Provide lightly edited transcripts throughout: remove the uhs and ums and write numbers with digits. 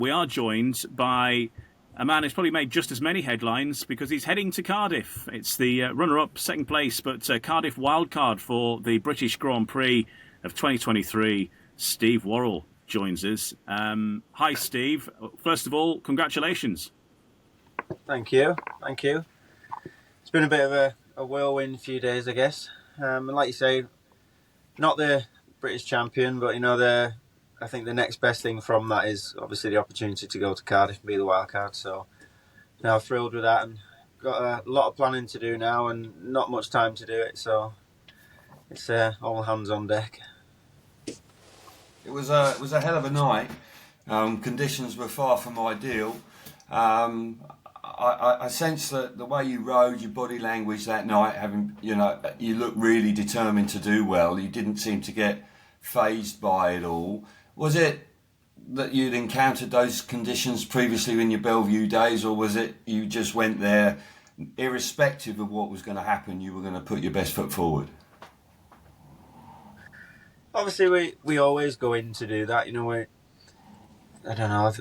we are joined by a man who's probably made just as many headlines because he's heading to Cardiff. It's the runner-up, second place, but Cardiff Wildcard for the British Grand Prix of 2023. Steve Worrall joins us. Hi, Steve. First of all, congratulations. Thank you. It's been a bit of a whirlwind few days, I guess. And like you say, not the British champion, but I think the next best thing from that is obviously the opportunity to go to Cardiff and be the wildcard. So now thrilled with that, and got a lot of planning to do now, and not much time to do it. So it's all hands on deck. It was a hell of a night. Conditions were far from ideal. I sense that the way you rode, your body language that night, you looked really determined to do well. You didn't seem to get fazed by it all. Was it that you'd encountered those conditions previously in your Bellevue days, or was it you just went there, irrespective of what was going to happen, you were going to put your best foot forward? Obviously, we always go in to do that. I don't know.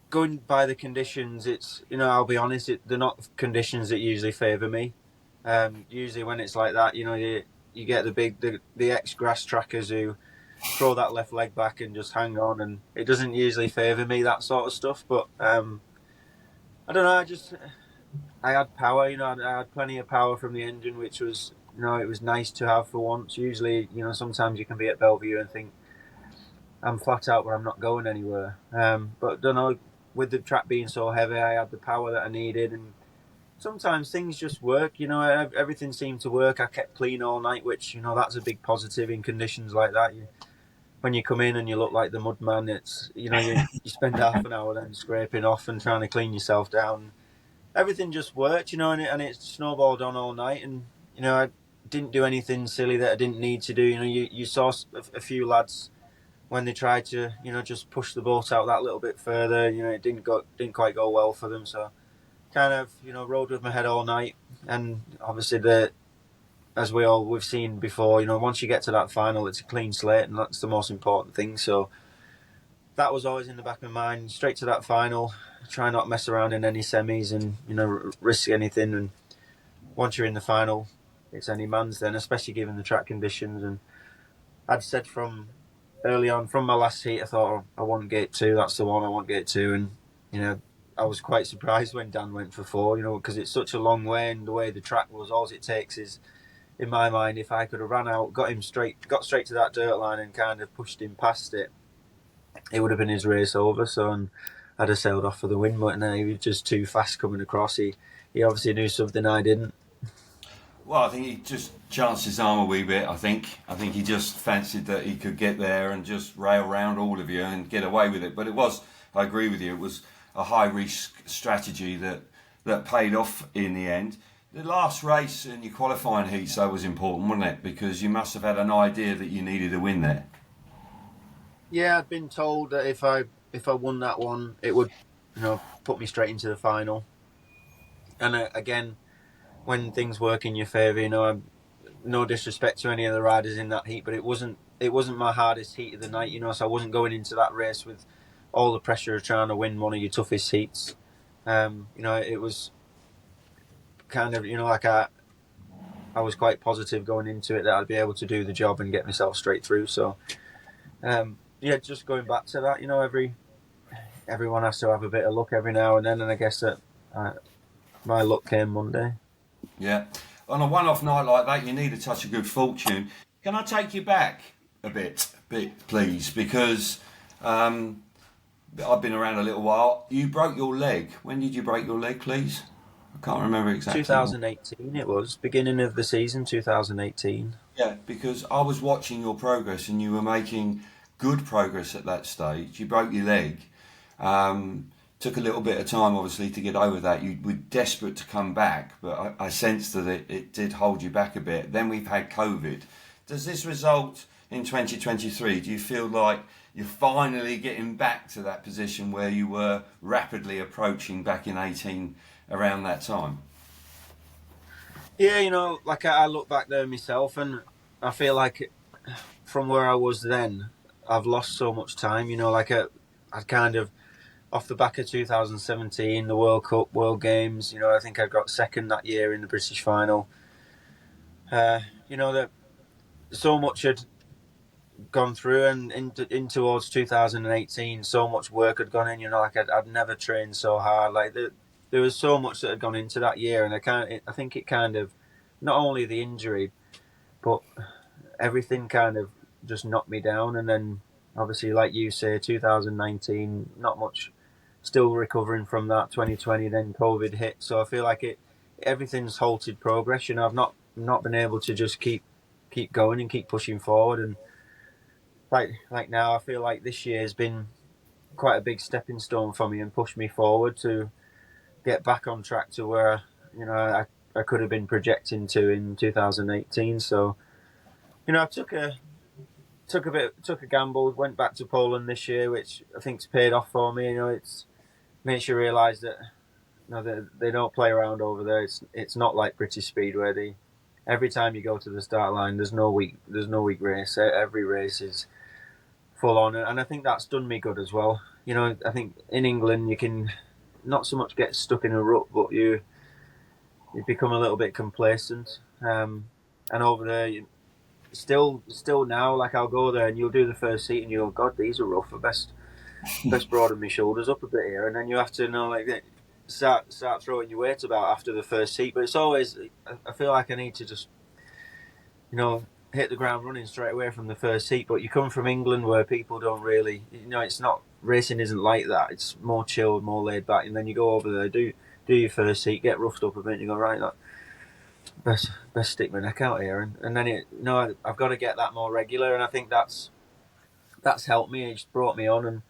Going by the conditions, it's I'll be honest, they're not conditions that usually favour me. Usually when it's like that, you get the ex-grass trackers who throw that left leg back and just hang on, and it doesn't usually favour me, that sort of stuff. But I don't know. I had power. I had plenty of power from the engine, which was it was nice to have for once. Usually, sometimes you can be at Bellevue and think I'm flat out, but I'm not going anywhere. But don't know. With the track being so heavy, I had the power that I needed, and sometimes things just work. Everything seemed to work. I kept clean all night, which that's a big positive in conditions like that. When you come in and you look like the mud man, it's you spend half an hour then scraping off and trying to clean yourself down. Everything just worked, and it snowballed on all night, and I didn't do anything silly that I didn't need to do. You saw a few lads when they tried to, just push the boat out that little bit further, it didn't quite go well for them. So kind of, rode with my head all night. And obviously as we've seen before, once you get to that final, it's a clean slate, and that's the most important thing. So that was always in the back of my mind, straight to that final, try not mess around in any semis and, risk anything. And once you're in the final, it's any man's then, especially given the track conditions. And I'd said from early on, from my last heat, I thought, I want gate 2, that's the one, I want gate 2. And, I was quite surprised when Dan went for 4, because it's such a long way, and the way the track was, all it takes is, in my mind, if I could have ran out, got straight to that dirt line and kind of pushed him past it, it would have been his race over. So, and I'd have sailed off for the win, but no, he was just too fast coming across. He obviously knew something I didn't. Well, I think he just chanced his arm a wee bit, I think he just fancied that he could get there and just rail round all of you and get away with it. But I agree with you, it was a high-risk strategy that paid off in the end. The last race in your qualifying heats, though, was important, wasn't it? Because you must have had an idea that you needed a win there. Yeah, I'd been told that if I won that one, it would put me straight into the final. And again, when things work in your favour, no disrespect to any of the riders in that heat, but it wasn't my hardest heat of the night, so I wasn't going into that race with all the pressure of trying to win one of your toughest heats. It was kind of, like I was quite positive going into it that I'd be able to do the job and get myself straight through. So, just going back to that, everyone has to have a bit of luck every now and then, and I guess that my luck came Monday. Yeah. On a one-off night like that, you need a touch of good fortune. Can I take you back a bit, please? Because I've been around a little while. You broke your leg. When did you break your leg, please? I can't remember exactly. 2018 it was. Beginning of the season, 2018. Yeah, because I was watching your progress and you were making good progress at that stage. You broke your leg. Took a little bit of time, obviously, to get over that. You were desperate to come back, but I sensed that it did hold you back a bit. Then we've had COVID. Does this result in 2023? Do you feel like you're finally getting back to that position where you were rapidly approaching back in 18 around that time? Yeah, I look back there myself, and I feel like from where I was then, I've lost so much time. I'd kind of, off the back of 2017, the World Cup, World Games, I think I got second that year in the British final. That so much had gone through, and in towards 2018, so much work had gone in. I'd never trained so hard. There was so much that had gone into that year, and I think it kind of, not only the injury, but everything kind of just knocked me down. And then, obviously, like you say, 2019, not much, still recovering from that. 2020, then COVID hit. So I feel like everything's halted progress. I've not been able to just keep going and keep pushing forward. And like now, I feel like this year has been quite a big stepping stone for me and pushed me forward to get back on track to where I could have been projecting to in 2018. So I took a gamble, went back to Poland this year, which I think's paid off for me. It's makes you realise that they don't play around over there. It's not like British Speedway. Every time you go to the start line, there's no weak race. Every race is full on, and I think that's done me good as well. I think in England you can not so much get stuck in a rut, but you become a little bit complacent. And over there, still now, like I'll go there and you'll do the first seat and you'll go, God, these are rough. I best broaden my shoulders up a bit here, and then you have to start throwing your weight about after the first seat. But it's always, I feel like I need to just hit the ground running straight away from the first seat. But you come from England where people don't really, it's not, racing isn't like that. It's more chilled, more laid back. And then you go over there, do your first seat, get roughed up a bit, and you go, right, best stick my neck out here. And then I've got to get that more regular, and I think that's helped me. It's brought me on, and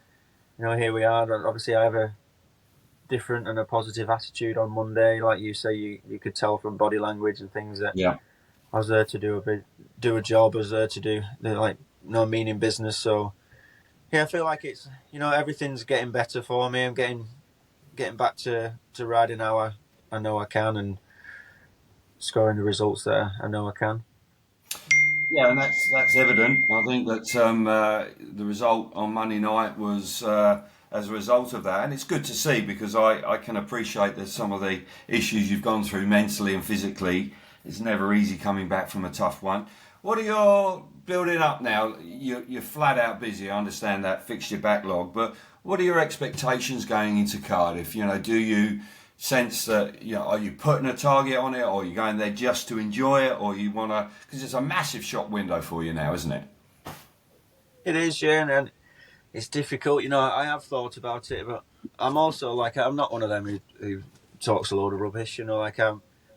here we are. Obviously, I have a different and a positive attitude on Monday. Like you say, you could tell from body language and things that I was there to do a job. I was there to do no meaning business. So yeah, I feel like it's everything's getting better for me. I'm getting back to riding how I know I can, and scoring the results that I know I can. Yeah, and that's evident. I think that the result on Monday night was as a result of that, and it's good to see, because I can appreciate that some of the issues you've gone through mentally and physically. It's never easy coming back from a tough one. What are your building up now? You're flat out busy. I understand that, fixed your backlog, but what are your expectations going into Cardiff? Do you sense that, are you putting a target on it, or are you going there just to enjoy it, or you want to, because it's a massive shop window for you now, isn't it? It is, yeah, and it's difficult. I have thought about it, but I'm also I'm not one of them who talks a load of rubbish.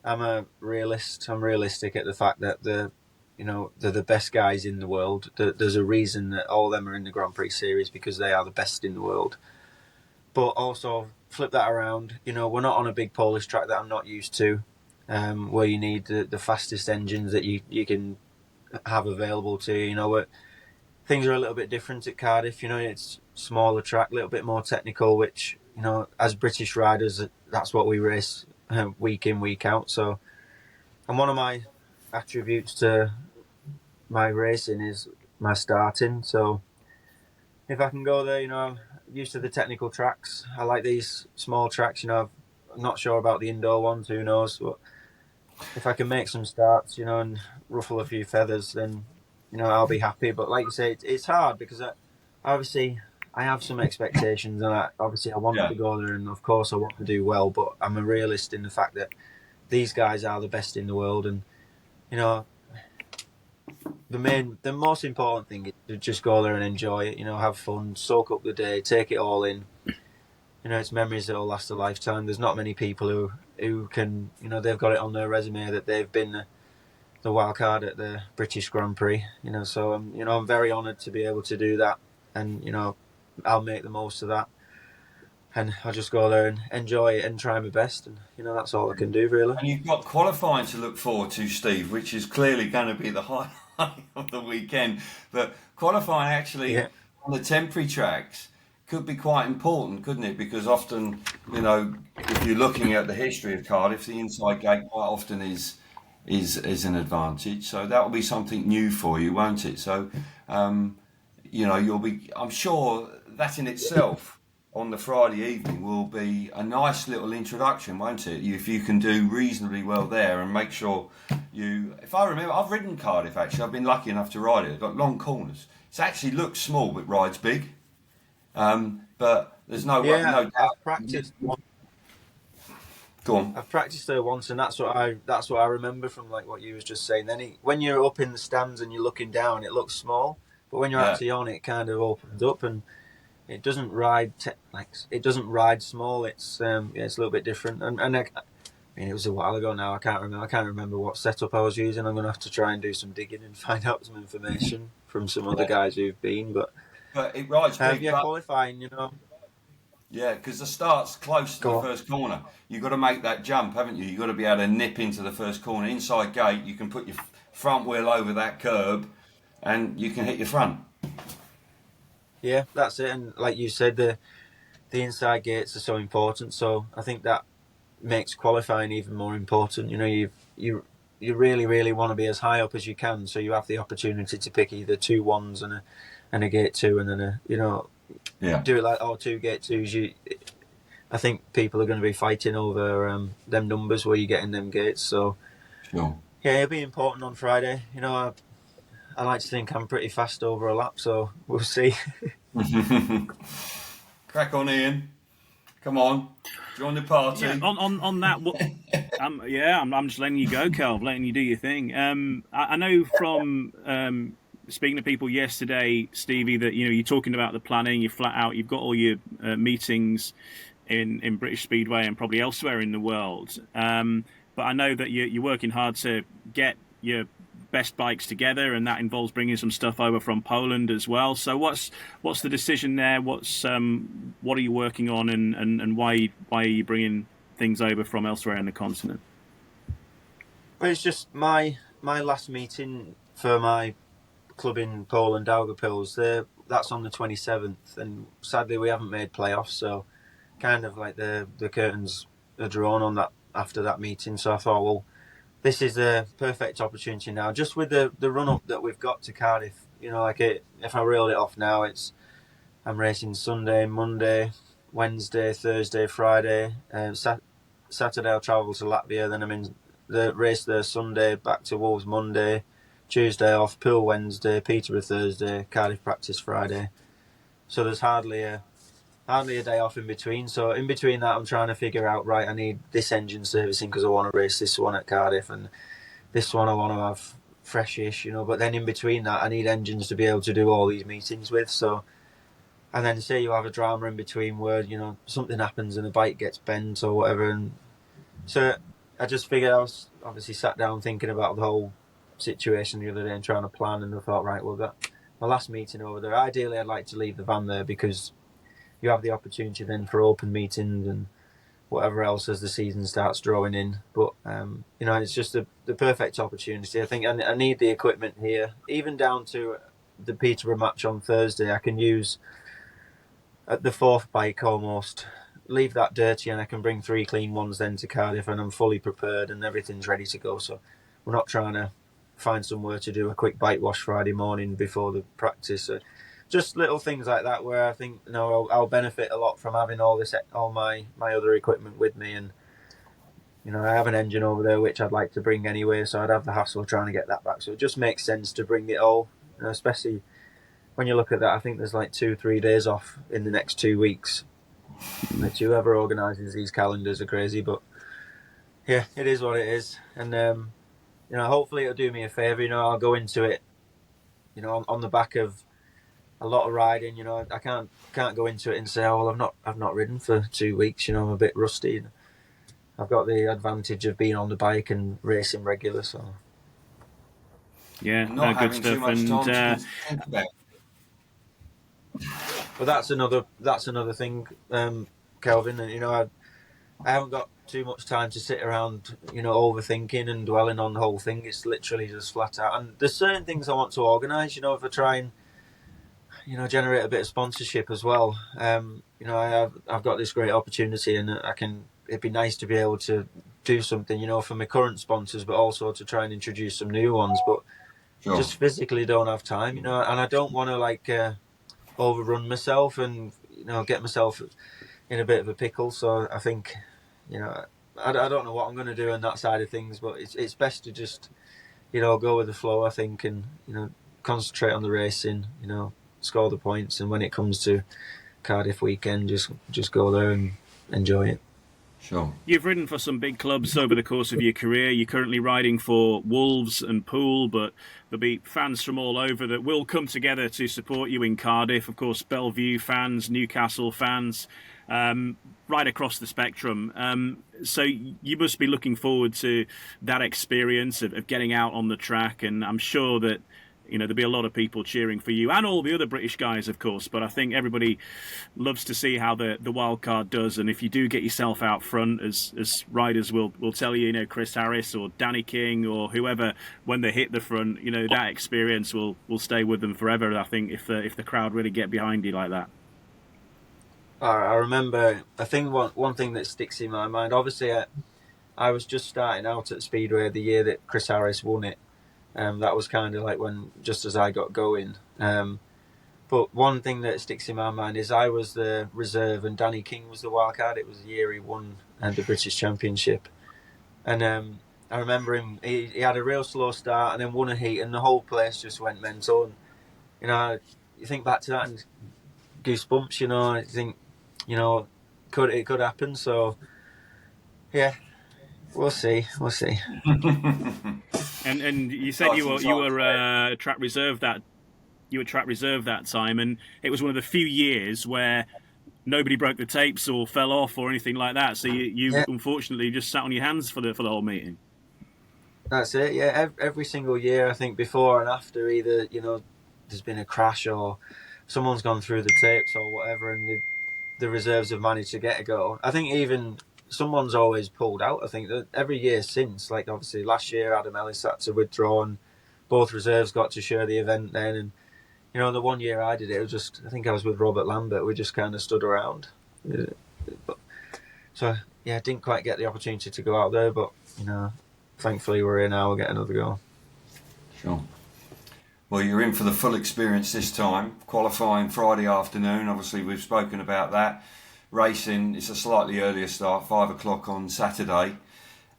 I'm a realist. I'm realistic at the fact that they're the best guys in the world. There's a reason that all of them are in the Grand Prix series, because they are the best in the world. But also flip that around. We're not on a big Polish track that I'm not used to, where you need the fastest engines that you can have available to you. Things are a little bit different at Cardiff. It's smaller track, a little bit more technical, which as British riders, that's what we race week in, week out. So, and one of my attributes to my racing is my starting. So if I can go there, I'm used to the technical tracks. I like these small tracks. I'm not sure about the indoor ones, who knows, but if I can make some starts, and ruffle a few feathers, then I'll be happy. But like you say, it's hard, because obviously I have some expectations, and I want to go there, and of course I want to do well, but I'm a realist in the fact that these guys are the best in the world, and the most important thing is to just go there and enjoy it, have fun, soak up the day, take it all in. It's memories that will last a lifetime. There's not many people who can, they've got it on their resume that they've been the wildcard at the British Grand Prix, so I'm very honoured to be able to do that, and I'll make the most of that, and I'll just go there and enjoy it and try my best, and that's all I can do, really. And you've got qualifying to look forward to, Steve, which is clearly going to be the highlight of the weekend. But qualifying actually on the temporary tracks could be quite important, couldn't it? Because often, if you're looking at the history of Cardiff, the inside gate quite often is an advantage. So that will be something new for you, won't it? So, you'll be, I'm sure that in itself on the Friday evening will be a nice little introduction, won't it? If you can do reasonably well there and make sure you... If I remember, I've ridden Cardiff actually. I've been lucky enough to ride it. It's got long corners. It actually looks small but rides big. But there's no doubt. I've practiced one. Go on. I've practiced there once, and that's what I remember from like what you was just saying. Then when you're up in the stands and you're looking down, it looks small, but when you're actually on, it kind of opens up and it doesn't ride it doesn't ride small. It's it's a little bit different. And I mean, it was a while ago now. I can't remember what setup I was using. I'm gonna have to try and do some digging and find out some information from some other guys who've been. But it rides big. Qualifying, Yeah, because the start's close to the first corner. You've got to make that jump, haven't you? You've got to be able to nip into the first corner. Inside gate, you can put your front wheel over that curb and you can hit your front. Yeah, that's it. And like you said, the inside gates are so important. So I think that makes qualifying even more important. You really, really want to be as high up as you can, so you have the opportunity to pick either 2 1s and a gate 2 and then do it like 2 gate 2s. I think people are going to be fighting over them numbers where you get in them gates. So sure. Yeah, it'll be important on Friday. I like to think I'm pretty fast over a lap, so we'll see. Crack on, Ian. Come on, join the party. Yeah, on that, I'm just letting you go, Kelv, letting you do your thing. I know from speaking to people yesterday, Stevie, that you're talking about the planning. You're flat out. You've got all your meetings in British Speedway and probably elsewhere in the world. But I know that you're working hard to get your best bikes together, and that involves bringing some stuff over from Poland as well. So what's the decision there? What are you working on, and why are you bringing things over from elsewhere in the continent? Well, it's just my last meeting for my club in Poland, Dauguvpils. That's on the 27th, and sadly we haven't made playoffs, so kind of like the curtains are drawn on that after that meeting. So I thought, well, this is a perfect opportunity now, just with the run up that we've got to Cardiff. If I reeled it off now, I'm racing Sunday, Monday, Wednesday, Thursday, Friday, Saturday I'll travel to Latvia. Then I'm in the race there Sunday, back to Wolves Monday, Tuesday off, Poole Wednesday, Peterborough Thursday, Cardiff practice Friday. So there's hardly a day off in between. So in between that, I'm trying to figure out, right, I need this engine servicing because I want to race this one at Cardiff, and this one I want to have freshish, but then in between that, I need engines to be able to do all these meetings with. So, and then say you have a drama in between where, something happens and the bike gets bent or whatever. And so I just figured, I was obviously sat down thinking about the whole situation the other day and trying to plan, and I thought, right, well, my last meeting over there, ideally I'd like to leave the van there because you have the opportunity then for open meetings and whatever else as the season starts drawing in. But, it's just the perfect opportunity. I think I need the equipment here, even down to the Peterborough match on Thursday. I can use at the 4th bike almost, leave that dirty, and I can bring 3 clean ones then to Cardiff, and I'm fully prepared and everything's ready to go. So we're not trying to find somewhere to do a quick bike wash Friday morning before the practice. Just little things like that where I think I'll benefit a lot from having all my other equipment with me, and I have an engine over there which I'd like to bring anyway, so I'd have the hassle of trying to get that back. So it just makes sense to bring it all, especially when you look at that. I think there's like 2-3 days off in the next 2 weeks. Which whoever organises these calendars are crazy, but yeah, it is what it is, and hopefully it'll do me a favour. I'll go into it, on the back of a lot of riding. I can't go into it and say, oh, well, I've not ridden for 2 weeks. I'm a bit rusty. I've got the advantage of being on the bike and racing regular. So yeah, not good having stuff. too much And time to think about. but that's another thing, Kelvin. And I haven't got too much time to sit around, overthinking and dwelling on the whole thing. It's literally just flat out. And there's certain things I want to organise. If I try and generate a bit of sponsorship as well. I've got this great opportunity, and it'd be nice to be able to do something, for my current sponsors, but also to try and introduce some new ones. But Sure. just physically don't have time, and I don't want to overrun myself and get myself in a bit of a pickle. So I think I don't know what I'm going to do on that side of things, but it's best to just go with the flow, I think, and concentrate on the racing, score the points, and when it comes to Cardiff weekend, just go there and enjoy it. Sure. You've ridden for some big clubs over the course of your career. You're currently riding for Wolves and Poole, but there'll be fans from all over that will come together to support you in Cardiff. Of course, Bellevue fans, Newcastle fans, right across the spectrum. So you must be looking forward to that experience of getting out on the track, and I'm sure that there'll be a lot of people cheering for you and all the other British guys, of course. But I think everybody loves to see how the Wildcard does. And if you do get yourself out front, as riders will tell you, Chris Harris or Danny King or whoever, when they hit the front, that experience will stay with them forever. I think if the crowd really get behind you like that. I remember, I think one thing that sticks in my mind, obviously I was just starting out at Speedway the year that Chris Harris won it. That was kind of like just as I got going. But one thing that sticks in my mind is I was the reserve and Danny King was the wildcard. It was the year he won the British Championship. And I remember him, he had a real slow start and then won a heat and the whole place just went mental. And, you think back to that and goosebumps, you think, it could happen. So, yeah. We'll see. And you said you were track reserve that time, and it was one of the few years where nobody broke the tapes or fell off or anything like that. So you unfortunately just sat on your hands for the whole meeting. That's it. Yeah, every single year I think before and after either there's been a crash or someone's gone through the tapes or whatever, and the reserves have managed to get a go. I think even someone's always pulled out. I think that every year since, like obviously last year Adam Ellis had to withdraw and both reserves got to share the event then, and the one year I did it was just, I think I was with Robert Lambert, we just kind of stood around. So yeah, didn't quite get the opportunity to go out there, but thankfully we're here now, we'll get another go. Sure. Well, you're in for the full experience this time. Qualifying Friday afternoon, obviously we've spoken about that. Racing, it's a slightly earlier start, 5 o'clock on Saturday.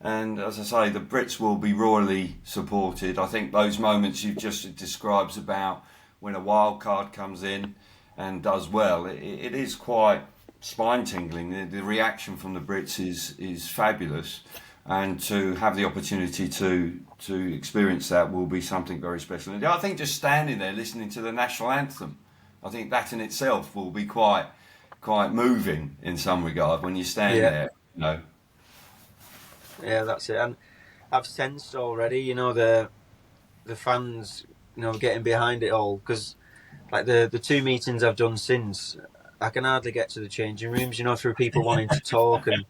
And as I say, the Brits will be royally supported. I think those moments you've just described about when a wild card comes in and does well, it is quite spine-tingling. The reaction from the Brits is fabulous. And to have the opportunity to experience that will be something very special. And I think just standing there listening to the national anthem, I think that in itself will be quite moving in some regard when you stand there, Yeah, that's it. And I've sensed already, the fans, getting behind it all, because like the 2 meetings I've done since, I can hardly get to the changing rooms, through people wanting to talk and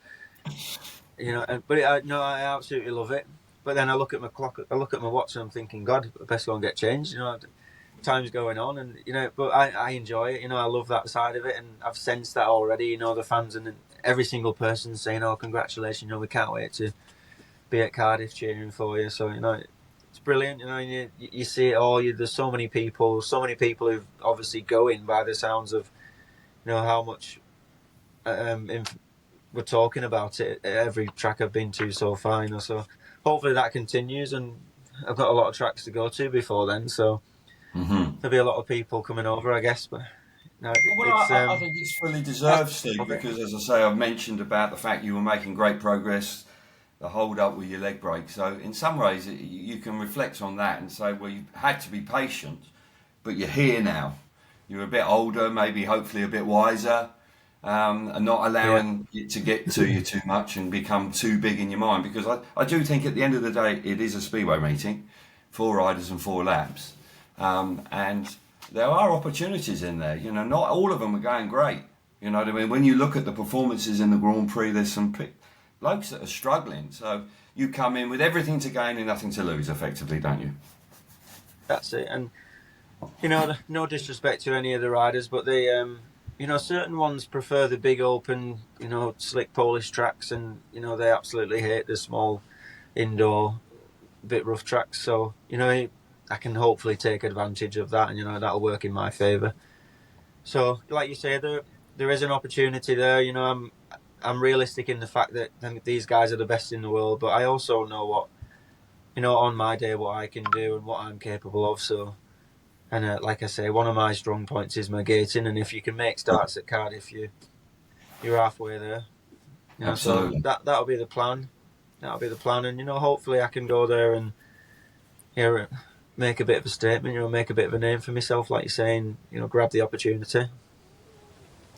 I absolutely love it. But then I look at my clock, I look at my watch, and I'm thinking, God, I best go and get changed. Time's going on, and but I enjoy it. I love that side of it, and I've sensed that already. The fans and every single person saying, "Oh, congratulations! We can't wait to be at Cardiff cheering for you." So it's brilliant. You see it all. There's so many people who've obviously going by the sounds of how much we're talking about it at every track I've been to so far. So hopefully that continues, and I've got a lot of tracks to go to before then. So. Mm-hmm. There'll be a lot of people coming over, I guess, but I think it's fully deserved, Steve, because as I say, I've mentioned about the fact you were making great progress, the hold up with your leg break. So in some ways, you can reflect on that and say, well, you had to be patient, but you're here now. You're a bit older, maybe hopefully a bit wiser, and not allowing it to get to you too much and become too big in your mind. Because I do think at the end of the day, it is a speedway meeting, 4 riders and 4 laps. And there are opportunities in there. Not all of them are going great. You know what I mean? When you look at the performances in the Grand Prix, there's some blokes that are struggling. So you come in with everything to gain and nothing to lose, effectively, don't you? That's it. And, no disrespect to any of the riders, but they, certain ones prefer the big open, slick Polish tracks, and, they absolutely hate the small indoor, bit rough tracks. So, I can hopefully take advantage of that, and that'll work in my favour. So, like you say, there is an opportunity there. You know, I'm realistic in the fact that these guys are the best in the world, but I also know what, you know, on my day what I can do and what I'm capable of. So, and like I say, one of my strong points is my gating, and if you can make starts at Cardiff, you're halfway there. You know, Absolutely. so that'll be the plan. That'll be the plan, and you know, hopefully I can go there and make a bit of a statement. You know, make a bit of a name for myself, like you're saying. You know, grab the opportunity.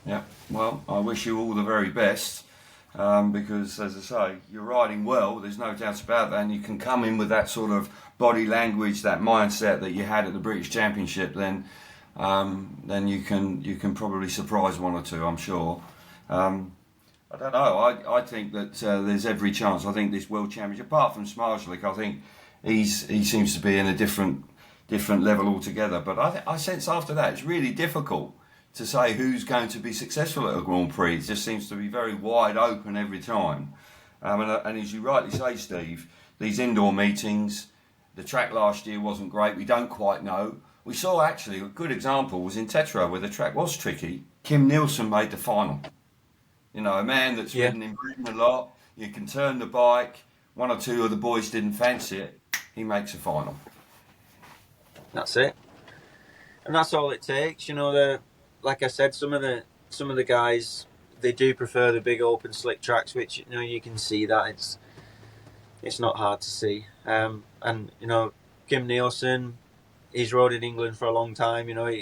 Yeah, well, I wish you all the very best because, as I say, you're riding well. There's no doubt about that, and you can come in with that sort of body language, that mindset that you had at the British Championship. Then you can probably surprise one or two, I'm sure. I don't know. I think that there's every chance. I think this World Championship, apart from Smarslick, I think he seems to be in a different level altogether. But I sense after that it's really difficult to say who's going to be successful at a Grand Prix. It just seems to be very wide open every time. And as you rightly say, Steve, these indoor meetings, the track last year wasn't great. We don't quite know. We saw actually a good example was in Tetra where the track was tricky. Kim Nielsen made the final. You know, a man that's ridden in Britain a lot. You can turn the bike. One or two of the boys didn't fancy it. He makes a final. That's it, and that's all it takes. You know, like I said, some of the guys, they do prefer the big open slick tracks, which you know you can see that it's not hard to see. And you know, Kim Nielsen, he's rode in England for a long time. You know,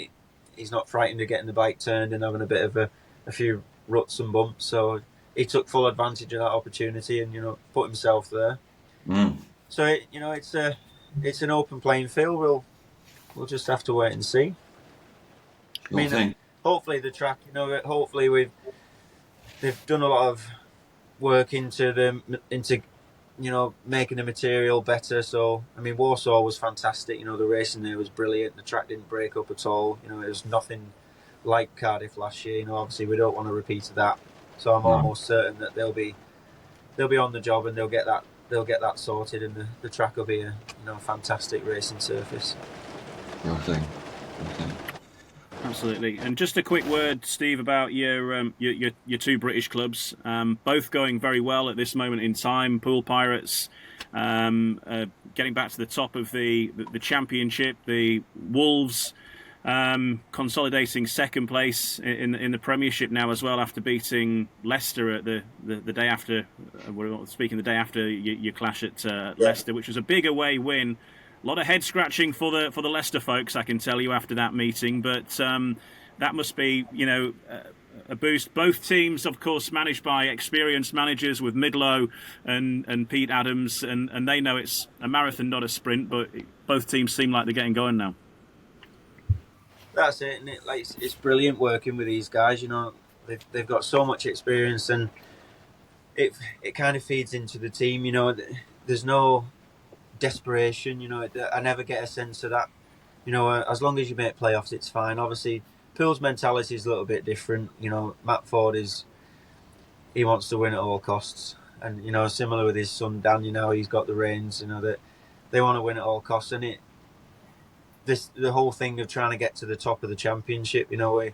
he's not frightened of getting the bike turned and having a bit of a few ruts and bumps. So he took full advantage of that opportunity and you know put himself there. So you know it's an open playing field. We'll just have to wait and see. I mean, hopefully the track. You know, hopefully they've done a lot of work into you know making the material better. So I mean, Warsaw was fantastic. You know, the racing there was brilliant. The track didn't break up at all. You know, it was nothing like Cardiff last year. You know, obviously we don't want a repeat of that. So I'm almost certain that they'll be on the job and they'll get that sorted, and the track will be a fantastic racing surface. Absolutely. And just a quick word, Steve, about your two British clubs, both going very well at this moment in time. Poole Pirates getting back to the top of the championship. The Wolves consolidating second place in the Premiership now as well, after beating Leicester at the day after. We're speaking the day after your clash at Leicester, which was a big away win. A lot of head scratching for the Leicester folks, I can tell you, after that meeting. But that must be, a boost. Both teams, of course, managed by experienced managers with Midlow and Pete Adams, and they know it's a marathon, not a sprint. But both teams seem like they're getting going now. That's it, and it's brilliant working with these guys. You know, they've got so much experience, and it kind of feeds into the team. You know, there's no desperation. You know, I never get a sense of that. You know, as long as you make playoffs, it's fine. Obviously, Poole's mentality is a little bit different. You know, Matt Ford he wants to win at all costs, and you know, similar with his son Dan. You know, he's got the reins. You know that they want to win at all costs, and the whole thing of trying to get to the top of the championship. You know,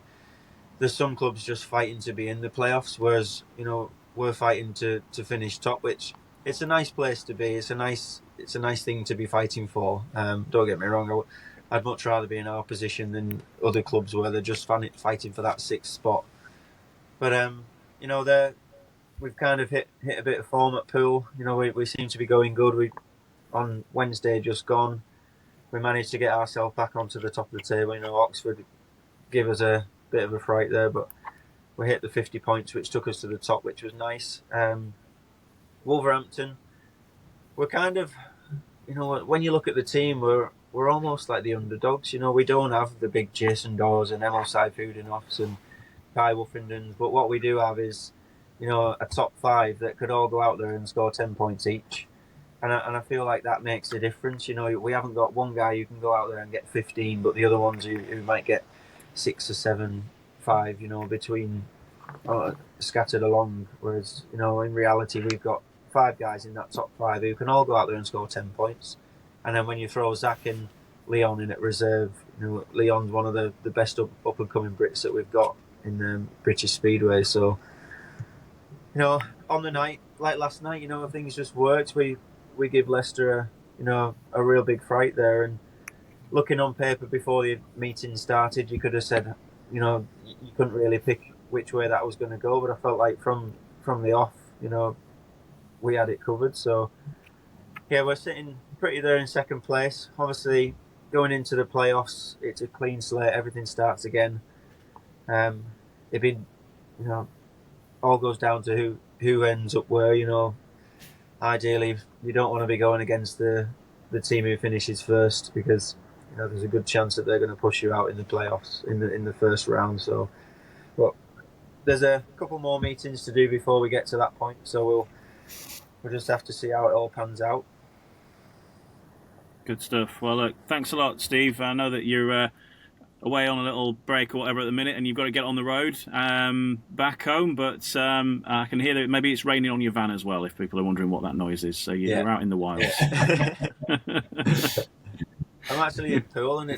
there's some clubs just fighting to be in the playoffs, whereas you know we're fighting to finish top, which it's a nice place to be. It's a nice thing to be fighting for. Don't get me wrong. I'd much rather be in our position than other clubs where they're just fighting for that sixth spot. But you know, we've kind of hit a bit of form at Poole. You know, we seem to be going good. On Wednesday just gone, we managed to get ourselves back onto the top of the table. You know, Oxford gave us a bit of a fright there, but we hit the 50 points, which took us to the top, which was nice. Wolverhampton, we're kind of, you know, when you look at the team, we're almost like the underdogs. You know, we don't have the big Jason Dawes and Emil Saifudinovs and Kai Wolfendens, but what we do have is, you know, a top five that could all go out there and score 10 points each. And I feel like that makes a difference. You know, we haven't got one guy who can go out there and get 15, but the other ones who might get 6 or 7, 5, you know, between scattered along. Whereas, you know, in reality, we've got 5 guys in that top 5 who can all go out there and score 10 points. And then when you throw Zach and Leon in at reserve. Leon's one of the best up and coming Brits that we've got in British Speedway. So, on the night, like last night, things just worked. We give Leicester a real big fright there. And looking on paper before the meeting started, you could have said, you couldn't really pick which way that was going to go. But I felt like from the off, we had it covered. So, yeah, we're sitting pretty there in second place. Obviously, going into the playoffs, it's a clean slate. Everything starts again. It'd be, all goes down to who ends up where. Ideally, you don't want to be going against the team who finishes first, because there's a good chance that they're going to push you out in the playoffs in the first round. So, but there's a couple more meetings to do before we get to that point. So we'll just have to see how it all pans out. Good stuff. Well, look, thanks a lot, Steve. I know that you're away on a little break or whatever at the minute, and you've got to get on the road back home. But I can hear that maybe it's raining on your van as well, if people are wondering what that noise is. So you're out in the wilds. I'm actually in Poole, and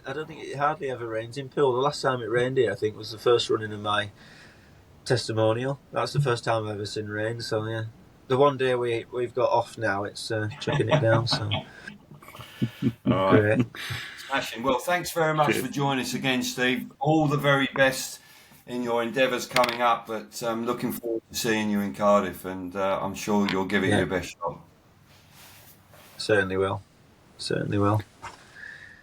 I don't think it hardly ever rains in Poole. The last time it rained here, I think, was the first running of my testimonial. That's the first time I've ever seen rain. So yeah, the one day we've got off now, it's chucking it down. So. All right. Smashing. Well, thanks very much for joining us again, Steve. All the very best in your endeavours coming up, but looking forward to seeing you in Cardiff, and I'm sure you'll give it your best shot. Certainly will.